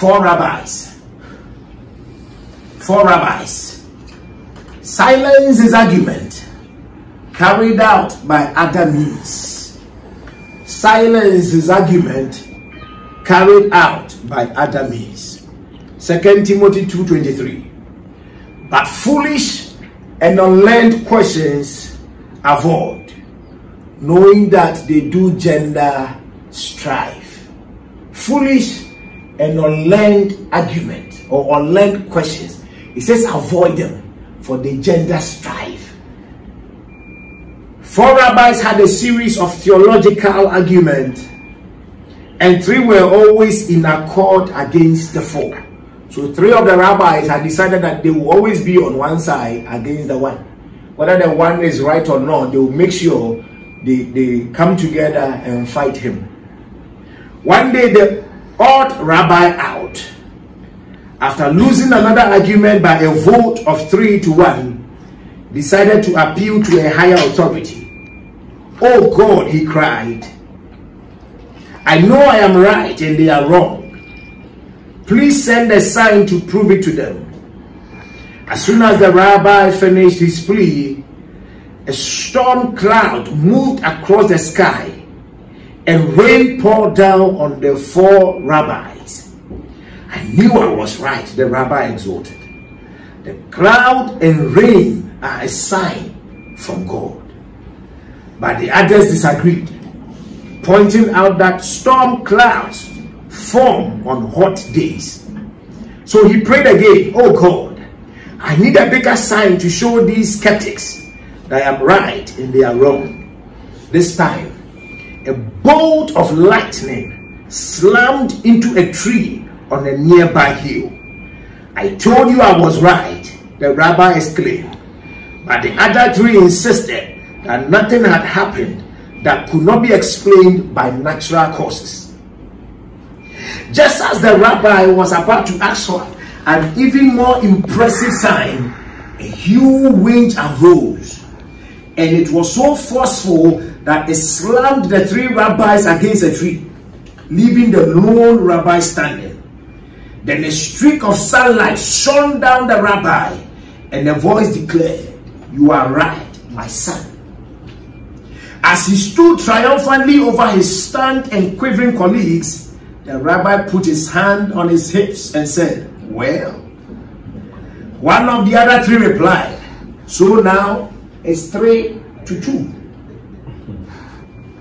Four rabbis. Silence his argument, carried out by other means. Silence his argument, carried out by other means. 2 Timothy 2:23. But foolish and unlearned questions avoid, knowing that they do gender strife. Foolish and unlearned argument or unlearned questions. It says avoid them, for the gender strife. Four rabbis had a series of theological arguments, and three were always in accord against the four. So three of the rabbis had decided that they will always be on one side against the one. Whether the one is right or not, they will make sure they come together and fight him. One day the odd rabbi out, after losing another argument by a vote of 3-1, decided to appeal to a higher authority. "Oh God," he cried, "I know I am right and they are wrong. Please send a sign to prove it to them." As soon as the rabbi finished his plea, a storm cloud moved across the sky and rain poured down on the four rabbis. "I knew I was right," the rabbi exulted. "The cloud and rain are a sign from God." But the others disagreed, pointing out that storm clouds form on hot days. So he prayed again, "Oh God, I need a bigger sign to show these skeptics that I am right and they are wrong." This time, a bolt of lightning slammed into a tree on a nearby hill. "I told you I was right," the rabbi exclaimed. But the other three insisted that nothing had happened that could not be explained by natural causes. Just as the rabbi was about to ask for an even more impressive sign, a huge wind arose, and it was so forceful that it slammed the three rabbis against a tree, leaving the lone rabbi standing. Then a streak of sunlight shone down the rabbi, and a voice declared, "You are right, my son." As he stood triumphantly over his stunned and quivering colleagues, the rabbi put his hand on his hips and said, "Well." One of the other three replied, "So now it's 3-2.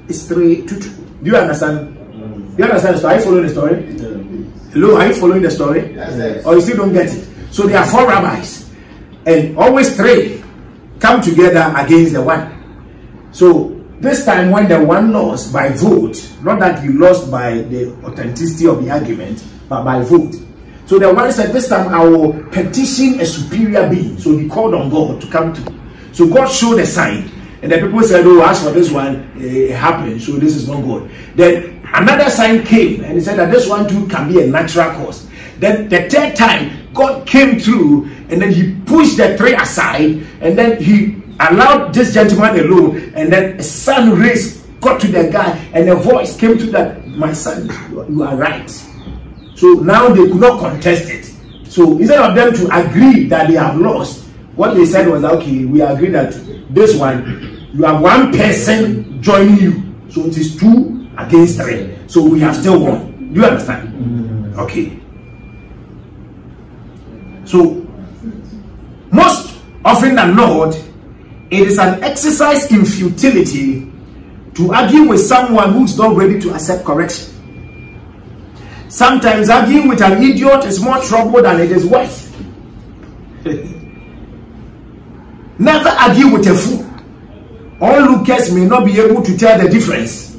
It's 3-2. Do you understand? Do you understand the story? Are you following the story? Hello, are you following the story? Yes. Or you still don't get it? So there are four rabbis, and always three come together against the one. So this time when the one lost by vote, not that he lost by the authenticity of the argument, but by vote. So the one said, "This time I will petition a superior being." So he called on God to come to. So God showed a sign, and the people said, "Oh, as for this one, it happened, so this is not good." Then another sign came, and he said that this one too can be a natural cause. Then the third time, God came through, and then he pushed the three aside, and then he allowed this gentleman alone, and then a sun rays got to the guy, and a voice came to that, "My son, you are right." So now they could not contest it. So instead of them to agree that they have lost, what they said was, "Okay, we agree that this one, you have one person joining you, so it is 2 against 3. So we have still won." Do you understand? Okay. So most often than not, it is an exercise in futility to argue with someone who's not ready to accept correction. Sometimes arguing with an idiot is more trouble than it is worth. Never argue with a fool. Onlookers may not be able to tell the difference.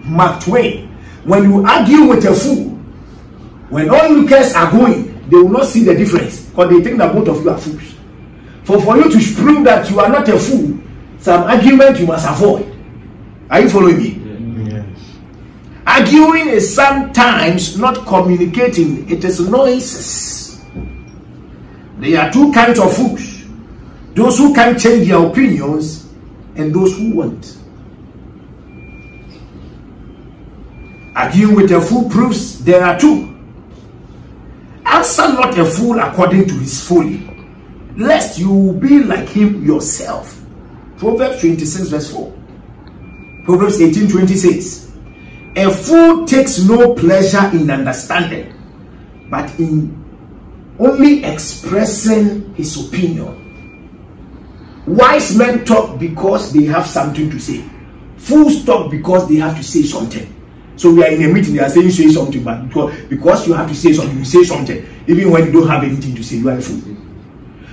Mark Twain. When you argue with a fool, when onlookers are going, they will not see the difference because they think that both of you are fools. For you to prove that you are not a fool, some argument you must avoid. Are you following me? Yes. Arguing is sometimes not communicating, it is noises. There are two kinds of fools: those who can change their opinions and those who won't. Arguing with a fool proves there are two. answer not a fool according to his folly, lest you be like him yourself. Proverbs 26 verse 4. Proverbs 18:26. A fool takes no pleasure in understanding, but in only expressing his opinion. Wise men talk because they have something to say. Fools talk because they have to say something. So we are in a meeting, they are saying say something, but because you have to say something, you say something. Even when you don't have anything to say, you are a fool.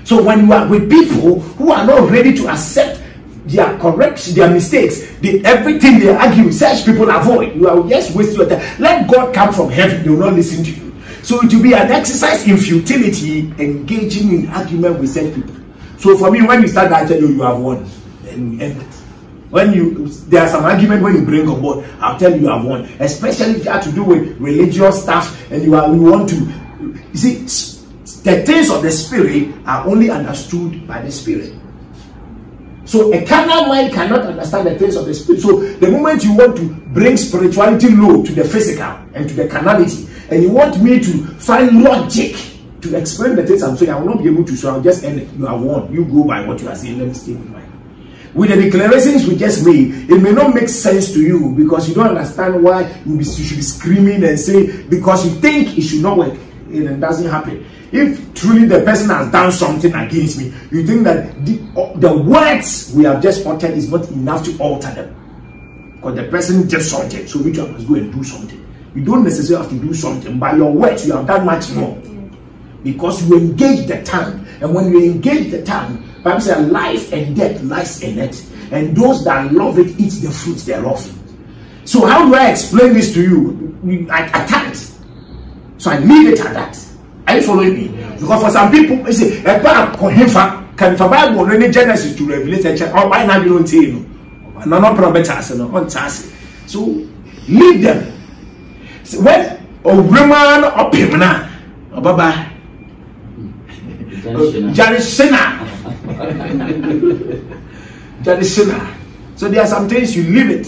So when you are with people who are not ready to accept their corrections, their mistakes, everything they argue, such people avoid. You are just wasting your time. Let God come from heaven, they will not listen to you. So it will be an exercise in futility, engaging in argument with such people. So for me, when you start, I tell you, you have won. Then we end it. When there are some argument when you bring on board, I'll tell you have won. Especially if you have to do with religious stuff and you want to, you see, the things of the spirit are only understood by the spirit. So a carnal mind cannot understand the things of the spirit. So the moment you want to bring spirituality low to the physical and to the carnality, and you want me to find logic to explain the things I'm saying, I will not be able to. So I'll just end it. You have won. You go by what you are saying. Let me stay with mine. With the declarations we just made, it may not make sense to you because you don't understand why you should be screaming and say because you think it should not work. It doesn't happen. If truly the person has done something against me, you think that the words we have just uttered is not enough to alter them. Because the person did something, so which one must go and do something. You don't necessarily have to do something. By your words, you have done much more. Because you engage the tongue. And when you engage the tongue, Bible says life and death lies in it. And those that love it eat the fruit thereof. So how do I explain this to you? I can't. So I leave it at that. Are you following me? Yes. Because for some people, they say, can the Bible only Genesis to Revelation? Oh, why not you don't say no? No problem. So leave them. So when a woman or Pimana or Baba Janishina. So there are some things you leave it.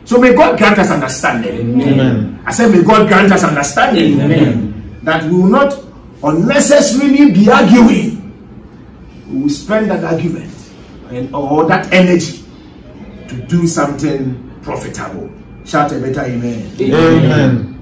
So may God grant us understanding. Amen. I said may God grant us understanding. Amen. That we will not unnecessarily be arguing. We will spend that argument or that energy to do something profitable. Shout a better amen. Amen.